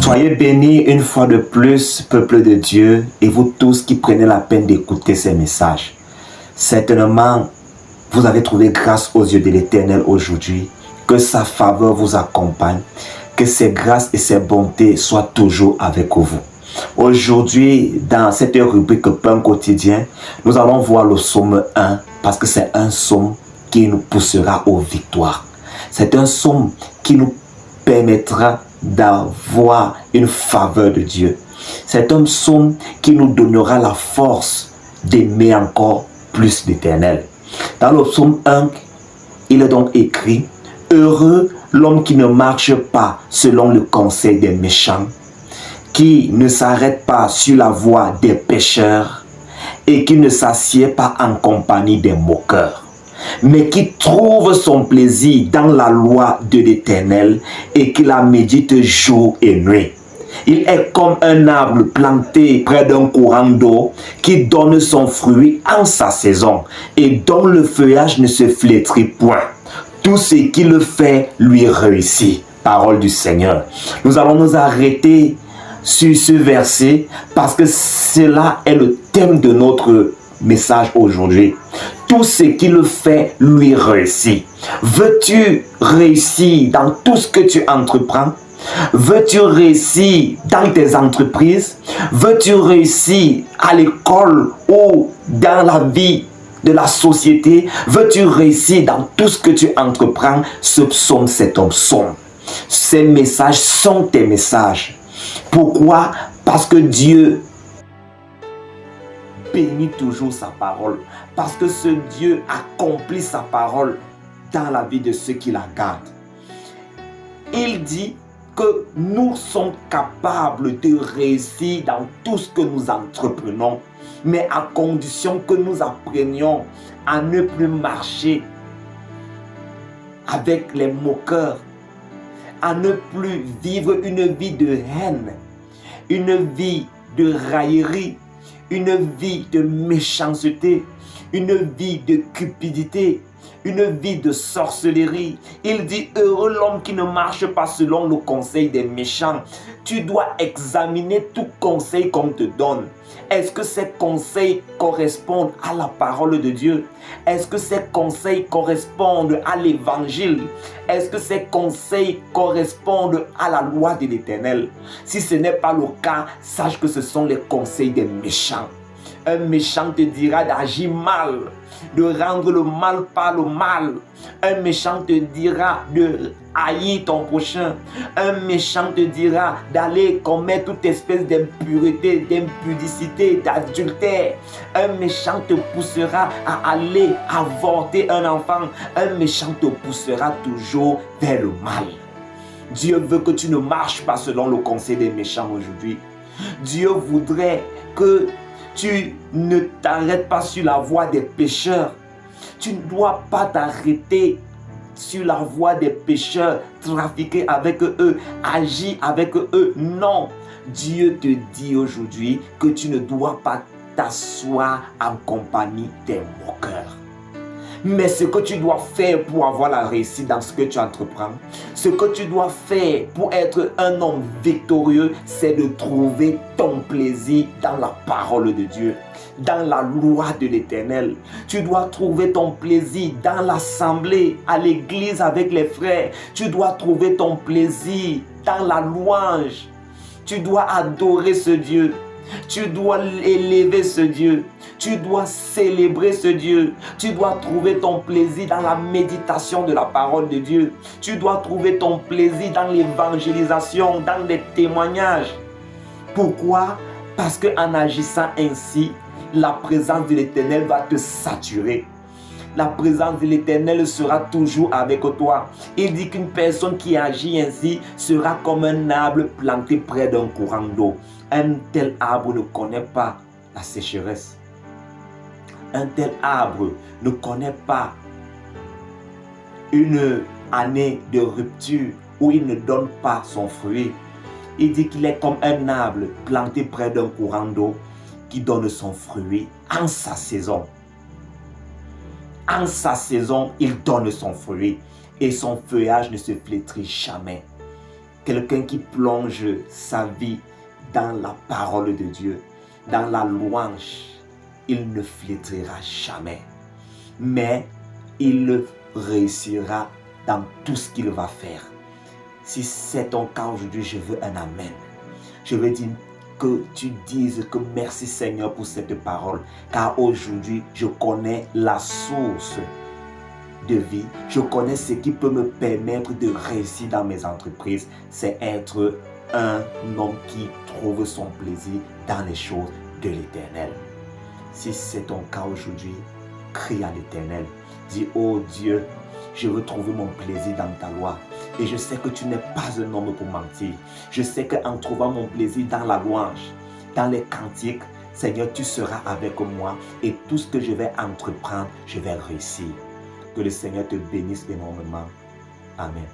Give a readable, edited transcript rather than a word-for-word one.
Soyez bénis une fois de plus, peuple de Dieu, et vous tous qui prenez la peine d'écouter ces messages. Certainement, vous avez trouvé grâce aux yeux de l'Éternel aujourd'hui. Que sa faveur vous accompagne, que ses grâces et ses bontés soient toujours avec vous. Aujourd'hui, dans cette rubrique Pain quotidien, nous allons voir le psaume 1 parce que c'est un psaume qui nous poussera aux victoires. C'est un psaume qui nous permettra d'avoir une faveur de Dieu. C'est un psaume qui nous donnera la force d'aimer encore plus l'Éternel. Dans le psaume 1, il est donc écrit: heureux l'homme qui ne marche pas selon le conseil des méchants, qui ne s'arrête pas sur la voie des pécheurs et qui ne s'assied pas en compagnie des moqueurs, mais qui trouve son plaisir dans la loi de l'Éternel et qui la médite jour et nuit. Il est comme un arbre planté près d'un courant d'eau qui donne son fruit en sa saison et dont le feuillage ne se flétrit point. Tout ce qu'il fait lui réussit. Parole du Seigneur. Nous allons nous arrêter sur ce verset parce que cela est le thème de notre message aujourd'hui. Tout ce qu'il fait lui réussit. Veux-tu réussir dans tout ce que tu entreprends? Veux-tu réussir dans tes entreprises? Veux-tu réussir à l'école ou dans la vie de la société? Veux-tu réussir dans tout ce que tu entreprends? Ce psaume, c'est ton psaume. Ces messages sont tes messages. Pourquoi? Parce que Dieu bénit toujours sa parole. Parce que ce Dieu accomplit sa parole dans la vie de ceux qui la gardent. Il dit que nous sommes capables de réussir dans tout ce que nous entreprenons, mais à condition que nous apprenions à ne plus marcher avec les moqueurs, à ne plus vivre une vie de haine, une vie de raillerie, une vie de méchanceté, une vie de cupidité, une vie de sorcellerie. Il dit: heureux l'homme qui ne marche pas selon le conseil des méchants. Tu dois examiner tout conseil qu'on te donne. Est-ce que ces conseils correspondent à la parole de Dieu? Est-ce que ces conseils correspondent à l'évangile? Est-ce que ces conseils correspondent à la loi de l'Éternel? Si ce n'est pas le cas, sache que ce sont les conseils des méchants. Un méchant te dira d'agir mal, de rendre le mal par le mal. Un méchant te dira de haïr ton prochain. Un méchant te dira d'aller commettre toute espèce d'impureté, d'impudicité, d'adultère. Un méchant te poussera à aller avorter un enfant. Un méchant te poussera toujours vers le mal. Dieu veut que tu ne marches pas selon le conseil des méchants aujourd'hui. Dieu voudrait que tu ne t'arrêtes pas sur la voie des pécheurs. Tu ne dois pas t'arrêter sur la voie des pécheurs, trafiquer avec eux, agir avec eux. Non, Dieu te dit aujourd'hui que tu ne dois pas t'asseoir en compagnie des moqueurs. Mais ce que tu dois faire pour avoir la réussite dans ce que tu entreprends, ce que tu dois faire pour être un homme victorieux, c'est de trouver ton plaisir dans la parole de Dieu, dans la loi de l'Éternel. Tu dois trouver ton plaisir dans l'assemblée, à l'église avec les frères. Tu dois trouver ton plaisir dans la louange. Tu dois adorer ce Dieu. Tu dois élever ce Dieu. Tu dois célébrer ce Dieu. Tu dois trouver ton plaisir dans la méditation de la parole de Dieu. Tu dois trouver ton plaisir dans l'évangélisation, dans les témoignages. Pourquoi? Parce qu'en agissant ainsi, la présence de l'Éternel va te saturer. La présence de l'Éternel sera toujours avec toi. Il dit qu'une personne qui agit ainsi sera comme un arbre planté près d'un courant d'eau. Un tel arbre ne connaît pas la sécheresse. Un tel arbre ne connaît pas une année de rupture où il ne donne pas son fruit. Il dit qu'il est comme un arbre planté près d'un courant d'eau qui donne son fruit en sa saison. En sa saison, il donne son fruit et son feuillage ne se flétrit jamais. quelqu'un qui plonge sa vie dans la parole de Dieu, dans la louange, il ne flétrira jamais. Mais il réussira dans tout ce qu'il va faire. Si c'est ton cas aujourd'hui, je veux un amen. Je veux dire que tu dises que merci Seigneur pour cette parole. Car aujourd'hui, je connais la source de vie. Je connais ce qui peut me permettre de réussir dans mes entreprises. C'est être un homme qui trouve son plaisir dans les choses de l'Éternel. Si c'est ton cas aujourd'hui, crie à l'Éternel. Dis, oh Dieu, je veux trouver mon plaisir dans ta loi. Et je sais que tu n'es pas un homme pour mentir. Je sais qu'en trouvant mon plaisir dans la louange, dans les cantiques, Seigneur, tu seras avec moi. Et tout ce que je vais entreprendre, je vais réussir. Que le Seigneur te bénisse énormément. Amen.